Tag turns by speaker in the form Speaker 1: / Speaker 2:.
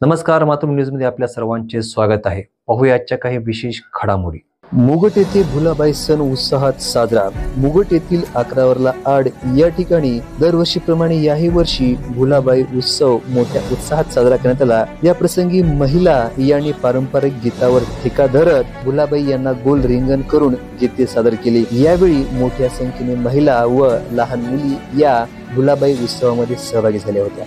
Speaker 1: नमस्कार, मातृभूमी न्यूजमध्ये आपल्या सर्वांचे स्वागत आहे. पाहूया आजच्या काही विशेष घडामोडी. मुगट येथे भुलाबाई सण उत्साहात साजरा. मुगट येथील 11 आड या ठिकाणी दरवर्षीप्रमाणे याही वर्षी भुलाबाई उत्सव मोठ्या उत्साहात साजरा करण्यात आला. या प्रसंगी महिला यांनी पारंपरिक गीतावर ठेका धरत भुलाबाई यांना गोल रिंगण करून गीते सादर केले. यावेळी मोठ्या संख्येने महिला व लहान मुली या भुलाबाई उत्सवामध्ये सहभागी झाल्या होत्या.